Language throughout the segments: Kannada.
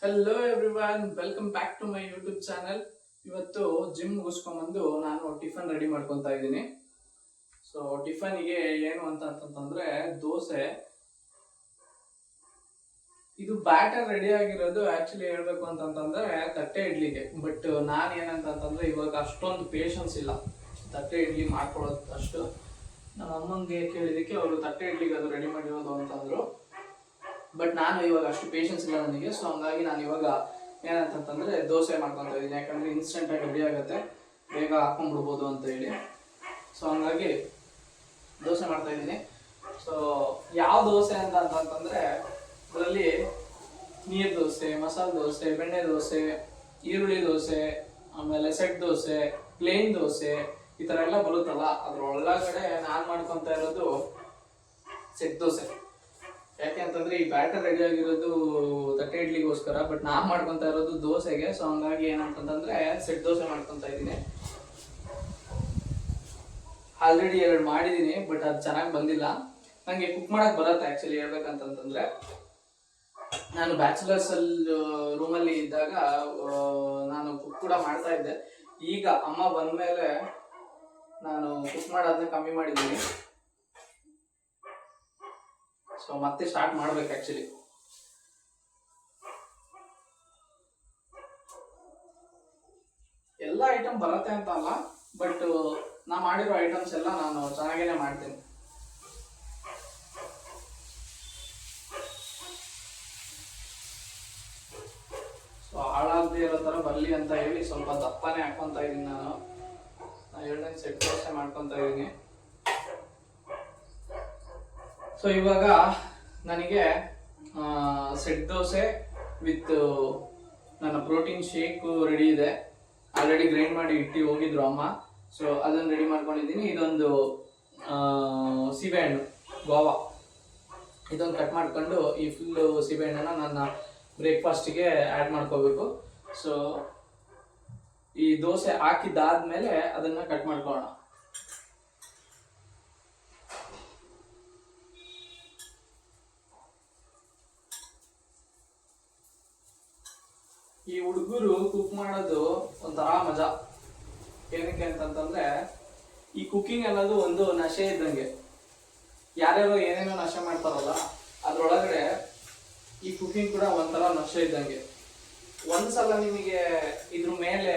Hello everyone, welcome back to my YouTube channel. ಇವತ್ತು ಜಿಮ್ ಮುಗಿಸ್ಕೊಂಡ್ಬಂದು ನಾನು ಟಿಫನ್ ರೆಡಿ ಮಾಡ್ಕೊತಾ ಇದ್ದೀನಿ. ಸೊ ಟಿಫನ್ಗೆ ಏನು ಅಂತಂದ್ರೆ ದೋಸೆ. ಇದು ಬ್ಯಾಟರ್ ರೆಡಿ ಆಗಿರೋದು ಆಕ್ಚುಲಿ ಹೇಳ್ಬೇಕು ಅಂತಂದ್ರೆ ತಟ್ಟೆ ಇಡ್ಲಿಗೆ. ಬಟ್ ನಾನು ಏನಂತಂದ್ರೆ ಇವಾಗ ಅಷ್ಟೊಂದು ಪೇಷನ್ಸ್ ಇಲ್ಲ ತಟ್ಟೆ ಇಡ್ಲಿ ಮಾಡ್ಕೊಳ್ಳೋದು ಅಷ್ಟು. ನಮ್ಮ ಅಮ್ಮಂಗೆ ಕೇಳಿದಕ್ಕೆ ಅವರು ತಟ್ಟೆ ಇಡ್ಲಿಗೆ ಅದು ರೆಡಿ ಮಾಡಿರೋದು ಅಂತಂದ್ರು. ಬಟ್ ನಾನು ಇವಾಗ ಅಷ್ಟು ಪೇಷನ್ಸ್ ಇಲ್ಲ ನನಗೆ. ಸೊ ಹಂಗಾಗಿ ನಾನು ಇವಾಗ ಏನಂತಂದ್ರೆ ದೋಸೆ ಮಾಡ್ಕೊತಾ ಇದ್ದೀನಿ. ಯಾಕಂದ್ರೆ ಇನ್ಸ್ಟೆಂಟ್ ಆಗಿ ರೆಡಿ ಆಗುತ್ತೆ, ಬೇಗ ಹಾಕೊಂಡ್ಬಿಡ್ಬೋದು ಅಂತ ಹೇಳಿ. ಸೊ ಹಂಗಾಗಿ ದೋಸೆ ಮಾಡ್ತಾ ಇದ್ದೀನಿ. ಸೊ ಯಾವ ದೋಸೆ ಅಂತಂದ್ರೆ ಅದರಲ್ಲಿ ನೀರು ದೋಸೆ, ಮಸಾಲೆ ದೋಸೆ, ಬೆಣ್ಣೆ ದೋಸೆ, ಈರುಳ್ಳಿ ದೋಸೆ, ಆಮೇಲೆ ಸೆಟ್ ದೋಸೆ, ಪ್ಲೇನ್ ದೋಸೆ, ಈ ಥರ ಎಲ್ಲ ಬರುತ್ತಲ್ಲ. ಅದ್ರ ಒಳಗಡೆ ನಾನು ಮಾಡ್ಕೊತ ಇರೋದು ಸೆಟ್ ದೋಸೆ. ಯಾಕೆ ಅಂತಂದ್ರೆ ಈ ಬ್ಯಾಟರ್ ರೆಡಿ ಆಗಿರೋದು ತಟ್ಟೆ ಇಡ್ಲಿಗೋಸ್ಕರ, ಬಟ್ ನಾನ್ ಮಾಡ್ಕೊಂತ ಇರೋದು ದೋಸೆಗೆ. ಸೊ ಹಂಗಾಗಿ ಏನಂತಂದ್ರೆ ಸೆಟ್ ದೋಸೆ ಮಾಡ್ಕೊಂತ ಇದ್ದೀನಿ. ಆಲ್ರೆಡಿ 2 ಮಾಡಿದೀನಿ, ಬಟ್ ಅದು ಚೆನ್ನಾಗಿ ಬಂದಿಲ್ಲ. ನಂಗೆ ಕುಕ್ ಮಾಡಕ್ ಬರತ್ತೆ ಆಕ್ಚುಲಿ ಹೇಳ್ಬೇಕಂತಂದ್ರೆ. ನಾನು ಬ್ಯಾಚುಲರ್ಸ್ ರೂಮಲ್ಲಿ ಇದ್ದಾಗ ನಾನು ಕುಕ್ ಕೂಡ ಮಾಡ್ತಾ ಇದ್ದೆ. ಈಗ ಅಮ್ಮ ಬಂದ್ಮೇಲೆ ನಾನು ಕುಕ್ ಮಾಡೋದನ್ನ ಕಮ್ಮಿ ಮಾಡಿದ್ದೀನಿ. ಸೊ ಮತ್ತೆ ಸ್ಟಾರ್ಟ್ ಮಾಡ್ಬೇಕು ಆಕ್ಚುಲಿ. ಎಲ್ಲ ಐಟಮ್ ಬರತ್ತೆ ಅಂತ ಅಲ್ಲ, ಬಟ್ ನಾ ಮಾಡಿರೋ ಐಟಮ್ಸ್ ಎಲ್ಲ ನಾನು ಚೆನ್ನಾಗೇನೆ ಮಾಡ್ತೀನಿ. ಸೊ ಹಾಳಾಗದೆ ಇರೋ ತರ ಬರ್ಲಿ ಅಂತ ಹೇಳಿ ಸ್ವಲ್ಪ ದಪ್ಪನೇ ಹಾಕೊಂತ ಇದೀನಿ. ನಾನು 2 ಸೆಟ್ ದೋಸೆ ಮಾಡ್ಕೊಂತ ಇದೀನಿ. ಸೊ ಇವಾಗ ನನಗೆ ಸೆಟ್ ದೋಸೆ ವಿತ್ ನನ್ನ ಪ್ರೋಟೀನ್ ಶೇಕ್ ರೆಡಿ ಇದೆ. ಆಲ್ರೆಡಿ ಗ್ರೈಂಡ್ ಮಾಡಿ ಇಟ್ಟು ಹೋಗಿದ್ರು ಅಮ್ಮ. ಸೊ ಅದನ್ನು ರೆಡಿ ಮಾಡ್ಕೊಂಡಿದ್ದೀನಿ. ಇದೊಂದು ಸೀಬೆಹಣ್ಣು ಗೋವಾ, ಇದೊಂದು ಕಟ್ ಮಾಡ್ಕೊಂಡು ಈ ಫುಲ್ ಸೀಬೆಹಣ್ಣನ್ನು ನನ್ನ ಬ್ರೇಕ್ಫಾಸ್ಟಿಗೆ ಆ್ಯಡ್ ಮಾಡ್ಕೋಬೇಕು. ಸೊ ಈ ದೋಸೆ ಹಾಕಿದ್ದಾದ್ಮೇಲೆ ಅದನ್ನು ಕಟ್ ಮಾಡ್ಕೊಳ್ಳೋಣ. ಈ ಹುಡುಗರು ಕುಕ್ ಮಾಡೋದು ಒಂಥರ ಮಜಾ. ಏನಕ್ಕೆ ಅಂತಂದ್ರೆ ಈ ಕುಕಿಂಗ್ ಅನ್ನೋದು ಒಂದು ನಶೆ ಇದ್ದಂಗೆ. ಯಾರ್ಯಾರೋ ಏನೇನೋ ನಶೆ ಮಾಡ್ತಾರಲ್ಲ, ಅದ್ರೊಳಗಡೆ ಈ ಕುಕಿಂಗ್ ಕೂಡ ಒಂಥರ ನಶೆ ಇದ್ದಂಗೆ. ಒಂದ್ಸಲ ನಿಮಗೆ ಇದ್ರ ಮೇಲೆ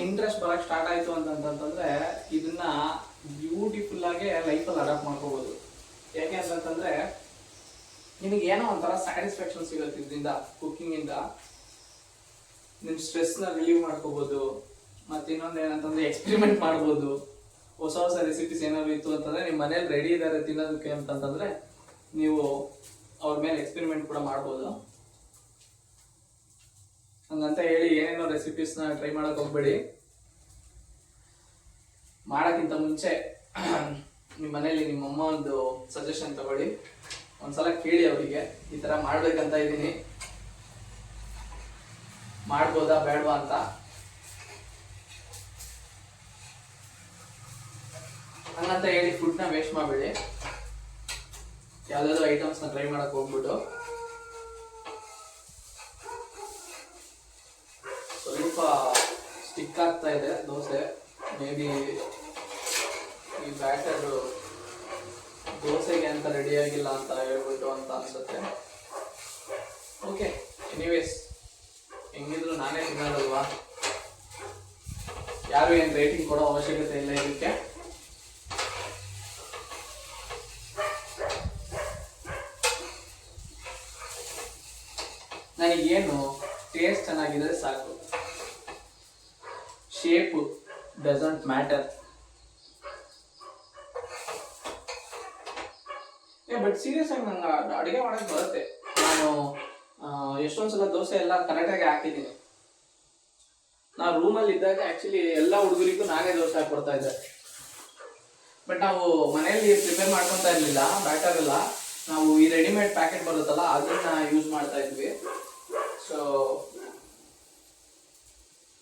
ಇಂಟ್ರೆಸ್ಟ್ ಬರಕ್ ಸ್ಟಾರ್ಟ್ ಆಯ್ತು ಅಂತಂತಂದ್ರೆ ಇದನ್ನ ಬ್ಯೂಟಿಫುಲ್ ಆಗಿ ಲೈಫಲ್ಲಿ ಅಡಾಪ್ಟ್ ಮಾಡ್ಕೋಬಹುದು. ಯಾಕೆ ಅಂತಂದ್ರೆ ನಿಮಗೆ ಏನೋ ಒಂಥರ ಸ್ಯಾಟಿಸ್ಫ್ಯಾಕ್ಷನ್ ಸಿಗುತ್ತೆ ಇದರಿಂದ, ಕುಕಿಂಗ್ ಇಂದ. ನಿಮ್ ಸ್ಟ್ರೆಸ್ ನ ರಿಲೀವ್ ಮಾಡ್ಕೋಬಹುದು. ಮತ್ತೆ ಇನ್ನೊಂದು ಏನಂತಂದ್ರೆ ಎಕ್ಸ್ಪೆರಿಮೆಂಟ್ ಮಾಡ್ಬೋದು. ಹೊಸ ಹೊಸ ರೆಸಿಪೀಸ್ ಏನಾದ್ರು ಇತ್ತು ಅಂತಂದ್ರೆ ನಿಮ್ ಮನೇಲಿ ರೆಡಿ ಇದಾರೆ ತಿನ್ನೋದಕ್ಕೆ ಅಂತಂದ್ರೆ ನೀವು ಅವ್ರ ಮೇಲೆ ಎಕ್ಸ್ಪೆರಿಮೆಂಟ್ ಕೂಡ ಮಾಡ್ಬೋದು. ಹಂಗಂತ ಹೇಳಿ ಏನೇನೋ ರೆಸಿಪೀಸ್ ನ ಟ್ರೈ ಮಾಡಕ್ ಹೋಗ್ಬೇಡಿ. ಮಾಡಕ್ಕಿಂತ ಮುಂಚೆ ನಿಮ್ ಮನೇಲಿ ನಿಮ್ಮ ಅಮ್ಮ ಒಂದು ಸಜೆಷನ್ ತಗೊಳ್ಳಿ. ಒಂದ್ಸಲ ಕೇಳಿ ಅವರಿಗೆ, ಈ ತರ ಮಾಡ್ಬೇಕಂತ ಇದೀನಿ, ಮಾಡ್ಬೋದಾ ಬೇಡವಾ ಅಂತ. ಹಂಗಂತ ಹೇಳಿ ಫುಡ್ನ ವೇಸ್ಟ್ ಮಾಡಬೇಡಿ. ಯಾವ್ದಾದ್ರು ಐಟಮ್ಸ್ನ ಟ್ರೈ ಮಾಡಕ್ ಹೋಗ್ಬಿಟ್ಟು ಸ್ವಲ್ಪ ಸ್ಟಿಕ್ ಆಗ್ತಾ ಇದೆ ದೋಸೆ. ಮೇ ಬಿ ಈ ಬ್ಯಾಟರ್ ದೋಸೆಗೆ ಅಂತ ರೆಡಿ ಆಗಿಲ್ಲ ಅಂತ ಹೇಳ್ಬಿಟ್ಟು ಅಂತ ಅನ್ಸುತ್ತೆ. ಓಕೆ, ಎನಿವೇಸ್ ಹೆಂಗಿದ್ರು ನಾನೇ ತಿನ್ನೋದಲ್ವಾ, ಯಾರು ಏನ್ ರೇಟಿಂಗ್ ಕೊಡೋ ಅವಶ್ಯಕತೆ ಇಲ್ಲ ಇದಕ್ಕೆ. ನನಗೇನು ಟೇಸ್ಟ್ ಚೆನ್ನಾಗಿದ್ರೆ ಸಾಕು. Shape doesn't matter. But serious ಆಗಿ ನಂಗೆ ಅಡುಗೆ ಮಾಡಕ್ ಬರುತ್ತೆ. ನಾನು ಎಷ್ಟೊಂದ್ಸಲ ದೋಸೆ ಎಲ್ಲ ಕರೆಕ್ಟಾಗಿ ಹಾಕಿದ್ದೀನಿ. ನಾವು ರೂಮಲ್ಲಿ ಇದ್ದಾಗ ಆಕ್ಚುಲಿ ಎಲ್ಲ ಹುಡುಗರಿಗೂ ನಾನೇ ದೋಸೆ ಹಾಕೊಡ್ತಾ ಇದ್ದೆ. ಬಟ್ ನಾವು ಮನೆಯಲ್ಲಿ ಪ್ರಿಪೇರ್ ಮಾಡ್ಕೊತಾ ಇರ್ಲಿಲ್ಲ ಬ್ಯಾಟರ್ ಎಲ್ಲ. ನಾವು ಈ ರೆಡಿಮೇಡ್ ಪ್ಯಾಕೆಟ್ ಬರುತ್ತಲ್ಲ ಅದನ್ನ ಯೂಸ್ ಮಾಡ್ತಾ ಇದ್ವಿ. ಸೊ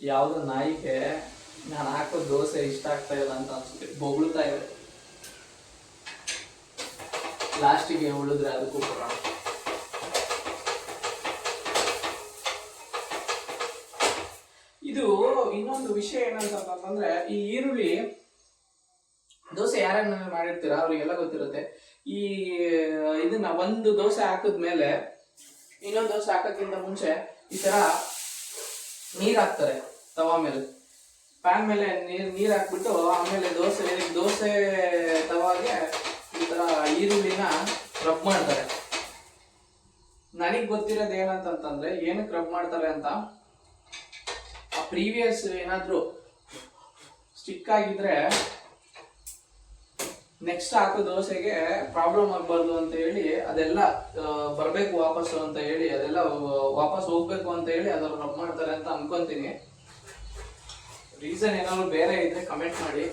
ಯಾವ್ದು ನಾಯಿಗೆ ನಾನು ಹಾಕೋ ದೋಸೆ ಇಷ್ಟ ಆಗ್ತಾ ಇಲ್ಲ ಅಂತ ಅನ್ಸುತ್ತೆ, ಬೊಗಳ್ತಾ ಇದೆ. ಲಾಸ್ಟಿಗೆ ಉಳಿದ್ರೆ ಅದಕ್ಕೂ ಕೊಡೋಣ. ಇದು ಇನ್ನೊಂದು ವಿಷಯ ಏನಂತಂದ್ರೆ, ಈ ಈರುಳ್ಳಿ ದೋಸೆ ಯಾರ್ಯಾರ ಮನೇಲಿ ಮಾಡಿರ್ತೀರಾ ಅವ್ರಿಗೆಲ್ಲ ಗೊತ್ತಿರುತ್ತೆ. ಈ ಇದನ್ನ ಒಂದು ದೋಸೆ ಹಾಕಿದ್ಮೇಲೆ ಇನ್ನೊಂದು ದೋಸೆ ಹಾಕೋಕ್ಕಿಂತ ಮುಂಚೆ ಈ ತರ ನೀರ್ ಹಾಕ್ತಾರೆ ತವಾ ಮೇಲೆ, ಪ್ಯಾನ್ ಮೇಲೆ ನೀರ್ ಹಾಕ್ಬಿಟ್ಟು ಆಮೇಲೆ ದೋಸೆ ತವಾಗೆ ಈ ತರ ಈರುಳ್ಳಿನ ರಬ್ ಮಾಡ್ತಾರೆ. ನನಗ್ ಗೊತ್ತಿರೋದು ಏನಂತಂದ್ರೆ, ಏನಕ್ಕೆ ರಬ್ ಮಾಡ್ತಾರೆ ಅಂತ, ಆ ಪ್ರೀವಿಯಸ್ ಏನಾದ್ರು ಸ್ಟಿಕ್ ಆಗಿದ್ರೆ ನೆಕ್ಸ್ಟ್ ಹಾಕೋ ದೋಸೆಗೆ ಪ್ರಾಬ್ಲಮ್ ಆಗ್ಬಾರ್ದು ಅಂತ ಹೇಳಿ, ಅದೆಲ್ಲ ಬರ್ಬೇಕು ವಾಪಸ್ಸು ಅಂತ ಹೇಳಿ, ಅದೆಲ್ಲ ವಾಪಸ್ ಹೋಗ್ಬೇಕು ಅಂತ ಹೇಳಿ ಅದನ್ನ ರಬ್ ಮಾಡ್ತಾರೆ ಅಂತ ಅನ್ಕೊಂತೀನಿ. ರೀಸನ್ ಏನಾದ್ರು ಬೇರೆ ಇದ್ರೆ ಕಮೆಂಟ್ ಮಾಡಿ.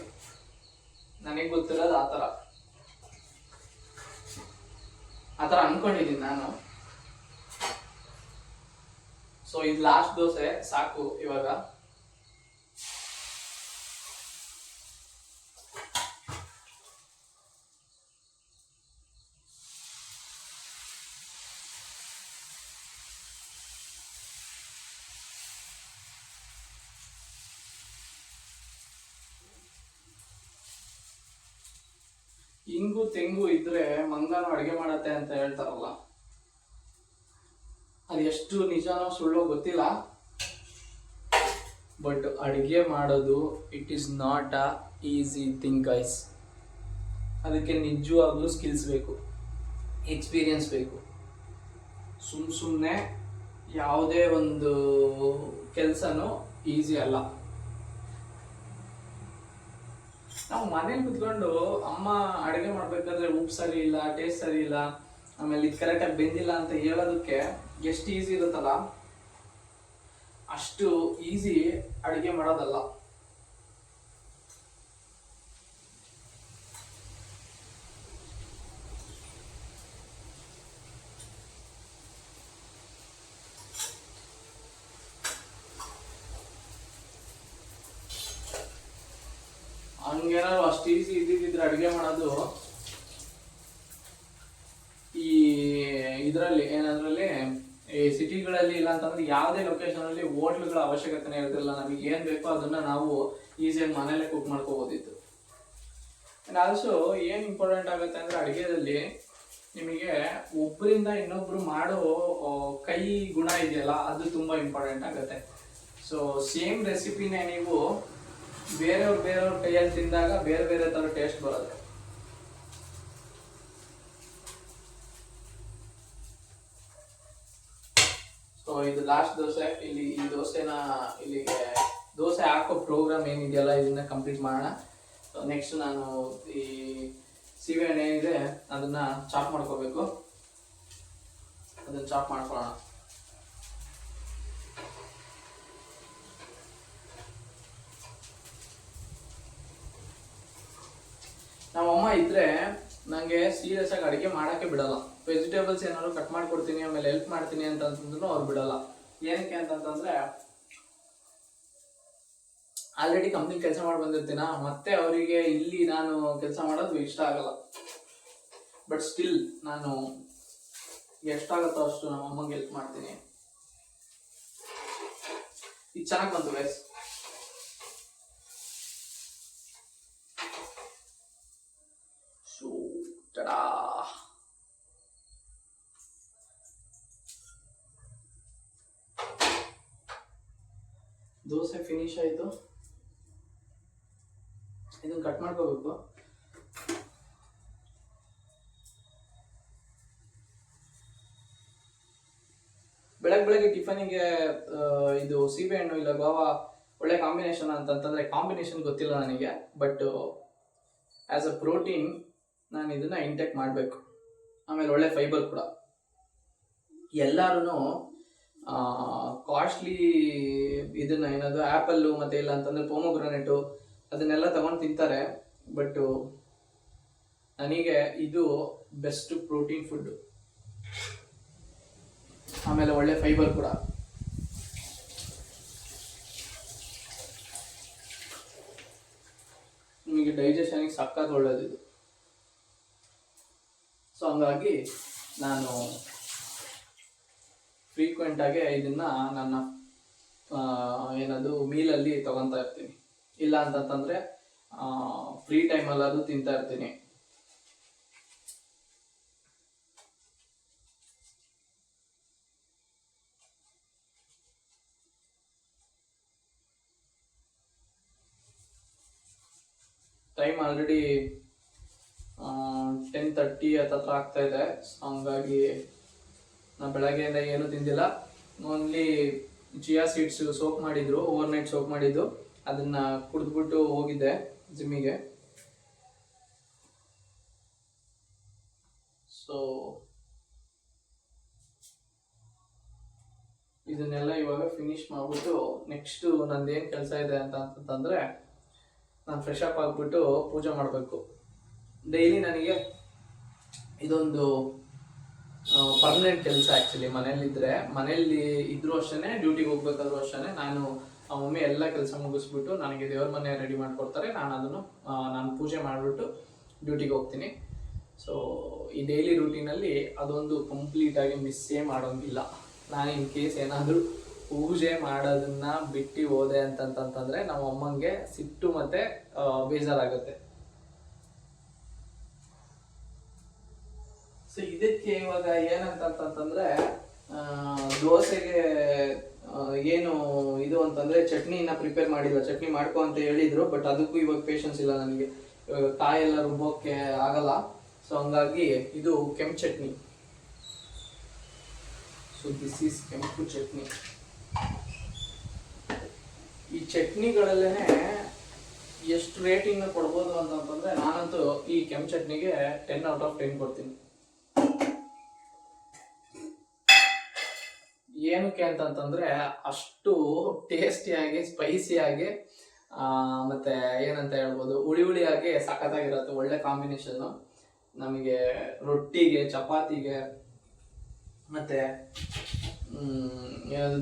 ನನಗೆ ಗೊತ್ತಿರೋದು ಆತರ ಅನ್ಕೊಂಡಿದ್ದೀನಿ ನಾನು. ಸೊ ಇದು ಲಾಸ್ಟ್ ದೋಸೆ ಸಾಕು ಇವಾಗ. ಇಂಗು ತೆಂಗು ಇದ್ರೆ ಮಂಗನು ಅಡಿಗೆ ಮಾಡತ್ತೆ ಅಂತ ಹೇಳ್ತಾರಲ್ಲ, ಅದು ಎಷ್ಟು ನಿಜಾನೋ ಸುಳ್ಳೋ ಗೊತ್ತಿಲ್ಲ. ಬಟ್ ಅಡಿಗೆ ಮಾಡೋದು it is not a easy thing guys. ಅದಕ್ಕೆ ನಿಜವಾಗ್ಲೂ ಸ್ಕಿಲ್ಸ್ ಬೇಕು, ಎಕ್ಸ್ಪೀರಿಯನ್ಸ್ ಬೇಕು. ಸುಮ್ಮನೆ ಯಾವುದೇ ಒಂದು ಕೆಲಸನೂ ಈಸಿ ಅಲ್ಲ. ನಾವು ಮನೇಲಿ ಕುತ್ಕೊಂಡು ಅಮ್ಮ ಅಡುಗೆ ಮಾಡ್ಬೇಕಾದ್ರೆ ಉಪ್ಪು ಸರಿ ಇಲ್ಲ, ಟೇಸ್ಟ್ ಸರಿ ಇಲ್ಲ, ಆಮೇಲೆ ಇದು ಕರೆಕ್ಟಾಗಿ ಬೆಂದಿಲ್ಲ ಅಂತ ಹೇಳೋದಕ್ಕೆ ಎಷ್ಟು ಈಸಿ ಇರುತ್ತಲ್ಲ, ಅಷ್ಟು ಈಸಿ ಅಡುಗೆ ಮಾಡೋದಲ್ಲ. ಹಂಗೇನಾದ್ರು ಅಷ್ಟು ಈಸಿ ಇದ್ದಿದ್ರೆ ಅಡುಗೆ ಮಾಡೋದು, ಈ ಇದರಲ್ಲಿ ಏನಂದ್ರಲ್ಲಿ ಈ ಸಿಟಿಗಳಲ್ಲಿ ಇಲ್ಲ ಅಂತಂದ್ರೆ ಯಾವುದೇ ಲೊಕೇಶನ್ ಅಲ್ಲಿ ಹೋಟ್ಲುಗಳ ಅವಶ್ಯಕತೆನೇ ಇರ್ತಿಲ್ಲ. ನಮಗೆ ಏನ್ ಬೇಕೋ ಅದನ್ನ ನಾವು ಈಸಿಯಾಗಿ ಮನೇಲೆ ಕುಕ್ ಮಾಡ್ಕೋಬೋದಿತ್ತು. ಆಲ್ಸೋ ಏನ್ ಇಂಪಾರ್ಟೆಂಟ್ ಆಗುತ್ತೆ ಅಂದ್ರೆ ಅಡುಗೆದಲ್ಲಿ ನಿಮಗೆ ಒಬ್ಬರಿಂದ ಇನ್ನೊಬ್ರು ಮಾಡೋ ಕೈ ಗುಣ ಇದೆಯಲ್ಲ, ಅದು ತುಂಬಾ ಇಂಪಾರ್ಟೆಂಟ್ ಆಗುತ್ತೆ. ಸೊ ಸೇಮ್ ರೆಸಿಪಿನೇ ನೀವು ಬೇರೆಯವ್ರ ಕೈಯಲ್ಲಿ ತಿಂದಾಗ ಬೇರೆ ಬೇರೆ ತರ ಟೇಸ್ಟ್ ಬರುತ್ತೆ. ಸೊ ಇದು ಲಾಸ್ಟ್ ದೋಸೆ. ಇಲ್ಲಿ ಈ ದೋಸೆನ ಇಲ್ಲಿಗೆ ದೋಸೆ ಹಾಕೋ ಪ್ರೋಗ್ರಾಮ್ ಏನಿದೆಯಲ್ಲ ಇದನ್ನ ಕಂಪ್ಲೀಟ್ ಮಾಡೋಣ. ನೆಕ್ಸ್ಟ್ ನಾನು ಈ ಸೀಬೆಹಣ್ಣು ಏನಿದೆ ಅದನ್ನ ಚಾಪ್ ಮಾಡ್ಕೋಬೇಕು, ಅದನ್ನ ಚಾಪ್ ಮಾಡ್ಕೊಳ್ಳೋಣ. ನಮ್ಮಮ್ಮ ಇದ್ರೆ ನಂಗೆ ಸೀರಿಯಸ್ ಆಗಿ ಅಡಿಗೆ ಮಾಡಕ್ಕೆ ಬಿಡಲ್ಲ. ವೆಜಿಟೇಬಲ್ಸ್ ಏನಾದ್ರು ಕಟ್ ಮಾಡ್ಕೊಡ್ತೀನಿ, ಆಮೇಲೆ ಹೆಲ್ಪ್ ಮಾಡ್ತೀನಿ ಅಂತಂದ್ರು ಅವ್ರು ಬಿಡಲ್ಲ. ಏನಕ್ಕೆ ಅಂತಂದ್ರೆ ಆಲ್ರೆಡಿ ಕಂಪ್ನಿ ಕೆಲಸ ಮಾಡಿ ಬಂದಿರ್ತೀನ, ಮತ್ತೆ ಅವರಿಗೆ ಇಲ್ಲಿ ನಾನು ಕೆಲಸ ಮಾಡೋದು ಇಷ್ಟ ಆಗಲ್ಲ. ಬಟ್ ಸ್ಟಿಲ್ ನಾನು ಎಷ್ಟಾಗುತ್ತೋ ಅಷ್ಟು ನಮ್ಮ ಅಮ್ಮಗೆ ಹೆಲ್ಪ್ ಮಾಡ್ತೀನಿ. ಇದು ಚೆನ್ನಾಗಿ ಬಂತು ಗೈಸ್. ದೋಸೆ ಫಿನಿಶ್ ಆಯ್ತು. ಇದನ್ನ ಕಟ್ ಮಾಡ್ಕೋಬೇಕು. ಬೆಳಗ್ಗೆ ಟಿಫನಿಗೆ ಇದು ಸೀಬೆಹಣ್ಣು ಇಲ್ಲ ಗೋವಾ ಒಳ್ಳೆ ಕಾಂಬಿನೇಷನ್ ಅಂತಂತಂದ್ರೆ, ಕಾಂಬಿನೇಷನ್ ಗೊತ್ತಿಲ್ಲ ನನಗೆ, ಬಟ್ ಆಸ್ ಅ ಪ್ರೋಟೀನ್ ನಾನು ಇದನ್ನ ಇಂಟೇಕ್ ಮಾಡಬೇಕು. ಆಮೇಲೆ ಒಳ್ಳೆ ಫೈಬರ್ ಕೂಡ. ಎಲ್ಲರೂ ಕಾಸ್ಟ್ಲಿ ಇದನ್ನ ಏನದು ಆ್ಯಪಲ್ಲು ಮತ್ತೆ ಇಲ್ಲ ಅಂತಂದ್ರೆ ಪೊಮೊಗ್ರಾನೇಟು ಅದನ್ನೆಲ್ಲ ತಗೊಂಡು ತಿಂತಾರೆ. ಬಟ್ ನನಗೆ ಇದು ಬೆಸ್ಟ್ ಪ್ರೋಟೀನ್ ಫುಡ್, ಆಮೇಲೆ ಒಳ್ಳೆ ಫೈಬರ್ ಕೂಡ. ನಿಮಗೆ ಡೈಜೆಷನ್ಗೆ ಸಖತ್ ಒಳ್ಳೇದಿದು. ಸೊ ಹಂಗಾಗಿ ನಾನು ಫ್ರೀಕ್ವೆಂಟ್ ಆಗಿ ಇದನ್ನ ನನ್ನ ಏನದು ಮೀಲಲ್ಲಿ ತಗೊತಾ ಇರ್ತೀನಿ. ಇಲ್ಲ ಅಂತಂತಂದರೆ ಫ್ರೀ ಟೈಮಲ್ಲಾದರೂ ತಿಂತಾ ಇರ್ತೀನಿ. ಟೈಮ್ ಆಲ್ರೆಡಿ 10:30 ಹತ್ರ ಆಗ್ತಾ ಇದೆ. ಹಂಗಾಗಿ ನಾನು ಬೆಳಗ್ಗೆಯಿಂದ ಏನೂ ತಿಂದಿಲ್ಲ. ಓನ್ಲಿ ಚಿಯಾ ಸೀಡ್ಸ್ ಸೋಕ್ ಮಾಡಿದ್ರು, ಓವರ್ನೈಟ್ ಸೋಕ್ ಮಾಡಿದ್ದು, ಅದನ್ನು ಕುಡಿದ್ಬಿಟ್ಟು ಹೋಗಿದ್ದೆ ಜಿಮ್ಮಿಗೆ. ಸೊ ಇದನ್ನೆಲ್ಲ ಇವಾಗ ಫಿನಿಶ್ ಮಾಡಿಬಿಟ್ಟು ನೆಕ್ಸ್ಟು ನಂದೇನು ಕೆಲಸ ಇದೆ ಅಂತಂತಂದರೆ, ನಾನು ಫ್ರೆಶ್ ಅಪ್ ಆಗಿಬಿಟ್ಟು ಪೂಜೆ ಮಾಡಬೇಕು. ಡೈಲಿ ನನಗೆ ಇದೊಂದು ಪರ್ಮನೆಂಟ್ ಕೆಲಸ. ಆ್ಯಕ್ಚುಲಿ ಮನೇಲಿ ಇದ್ರೂ ಅಷ್ಟೇ, ಡ್ಯೂಟಿಗೆ ಹೋಗ್ಬೇಕಾದ್ರೂ ಅಷ್ಟೇ, ನಾನು ಮಮ್ಮಿ ಎಲ್ಲ ಕೆಲಸ ಮುಗಿಸ್ಬಿಟ್ಟು ನನಗೆ ದೇವ್ರ ಮನೆ ರೆಡಿ ಮಾಡಿಕೊಡ್ತಾರೆ. ನಾನು ಪೂಜೆ ಮಾಡಿಬಿಟ್ಟು ಡ್ಯೂಟಿಗೆ ಹೋಗ್ತೀನಿ. ಸೊ ಈ ಡೈಲಿ ರೂಟೀನಲ್ಲಿ ಅದೊಂದು ಕಂಪ್ಲೀಟಾಗಿ ಮಿಸ್ಸೇ ಮಾಡೋಂಗಿಲ್ಲ. ನಾನು ಇನ್ ಕೇಸ್ ಏನಾದರೂ ಪೂಜೆ ಮಾಡೋದನ್ನ ಬಿಟ್ಟು ಹೋದೆ ಅಂತಂತಂದರೆ ನಮ್ಮ ಅಮ್ಮಂಗೆ ಸಿಟ್ಟು ಮತ್ತು ಬೇಜಾರಾಗುತ್ತೆ. ಸೊ ಇದಕ್ಕೆ ಇವಾಗ ಏನಂತಂತಂದರೆ, ದೋಸೆಗೆ ಏನು ಇದು ಅಂತಂದರೆ ಚಟ್ನಿನ ಪ್ರಿಪೇರ್ ಮಾಡಿಲ್ಲ. ಚಟ್ನಿ ಮಾಡ್ಕೊ ಅಂತ ಹೇಳಿದರು, ಬಟ್ ಅದಕ್ಕೂ ಇವಾಗ ಪೇಷನ್ಸ್ ಇಲ್ಲ ನನಗೆ. ಇವಾಗ ಕಾಯೆಲ್ಲ ರುಬ್ಬೋಕ್ಕೆ ಆಗಲ್ಲ. ಸೊ ಹಂಗಾಗಿ ಇದು ಕೆಂಪು ಚಟ್ನಿ. ಸೊ ದಿಸ್ ಈಸ್ ಕೆಂಪು ಚಟ್ನಿ. ಈ ಚಟ್ನಿಗಳಲ್ಲೇ ಎಷ್ಟು ರೇಟಿಂಗ್ನ ಕೊಡ್ಬೋದು ಅಂತಂತಂದರೆ, ನಾನಂತೂ ಈ ಕೆಂಪು ಚಟ್ನಿಗೆ 10 out of 10 ಕೊಡ್ತೀನಿ. ಏನಕ್ಕೆ ಅಂತಂತಂದರೆ ಅಷ್ಟು ಟೇಸ್ಟಿಯಾಗಿ, ಸ್ಪೈಸಿಯಾಗಿ, ಮತ್ತು ಏನಂತ ಹೇಳ್ಬೋದು, ಹುಳಿಯಾಗಿ ಸಖತ್ತಾಗಿರುತ್ತೆ. ಒಳ್ಳೆ ಕಾಂಬಿನೇಷನ್ನು. ನಮಗೆ ರೊಟ್ಟಿಗೆ, ಚಪಾತಿಗೆ, ಮತ್ತು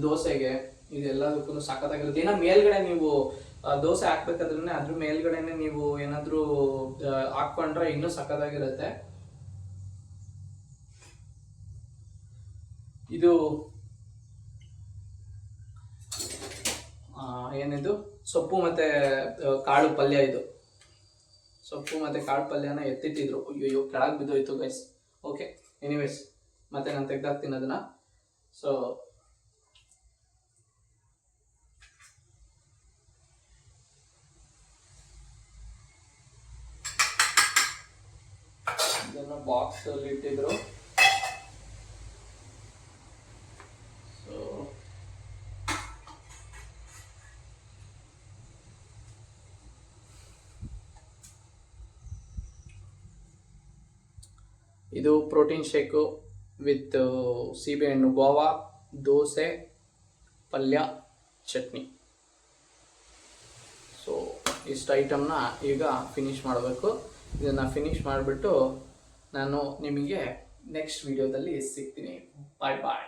ದೋಸೆಗೆ, ಇದೆಲ್ಲದಕ್ಕೂ ಸಖತ್ತಾಗಿರುತ್ತೆ. ಇನ್ನು ಮೇಲ್ಗಡೆ ನೀವು ದೋಸೆ ಹಾಕ್ಬೇಕಾದ್ರೆ ಅದ್ರ ಮೇಲ್ಗಡೆನೆ ನೀವು ಏನಾದರೂ ಹಾಕ್ಕೊಂಡ್ರೆ ಇನ್ನೂ ಸಖತ್ತಾಗಿರುತ್ತೆ. ಇದು ಏನಿದು ಸೊಪ್ಪು ಮತ್ತು ಕಾಳು ಪಲ್ಯ. ಇದು ಸೊಪ್ಪು ಮತ್ತು ಕಾಳು ಪಲ್ಯನ ಎತ್ತಿಟ್ಟಿದ್ರು. ಅಯ್ಯೋ ಕೆಳಗೆ ಬಿದ್ದೋಯ್ತು ಗೈಸ್. ಓಕೆ, ಎನಿವೇಸ್ ಮತ್ತೆ ನಾನು ತೆಗ್ದಾಕ್ತೀನಿ ಅದನ್ನು. ಸೊ ಇದನ್ನು ಬಾಕ್ಸಲ್ಲಿ ಇಟ್ಟಿದ್ರು. ಸೊ ಇದು ಪ್ರೋಟೀನ್ ಶೇಕು ವಿತ್ ಸೀಬೆಹಣ್ಣು, ಗೋವಾ, ದೋಸೆ, ಪಲ್ಯ, ಚಟ್ನಿ. ಸೊ ಇಷ್ಟು ಐಟಮ್ನ ಈಗ ಫಿನಿಷ್ ಮಾಡಬೇಕು. ಇದನ್ನು ಫಿನಿಷ್ ಮಾಡಿಬಿಟ್ಟು ನಾನು ನಿಮಗೆ ನೆಕ್ಸ್ಟ್ ವಿಡಿಯೋದಲ್ಲಿ ಸಿಗ್ತೀನಿ. ಬಾಯ್ ಬಾಯ್.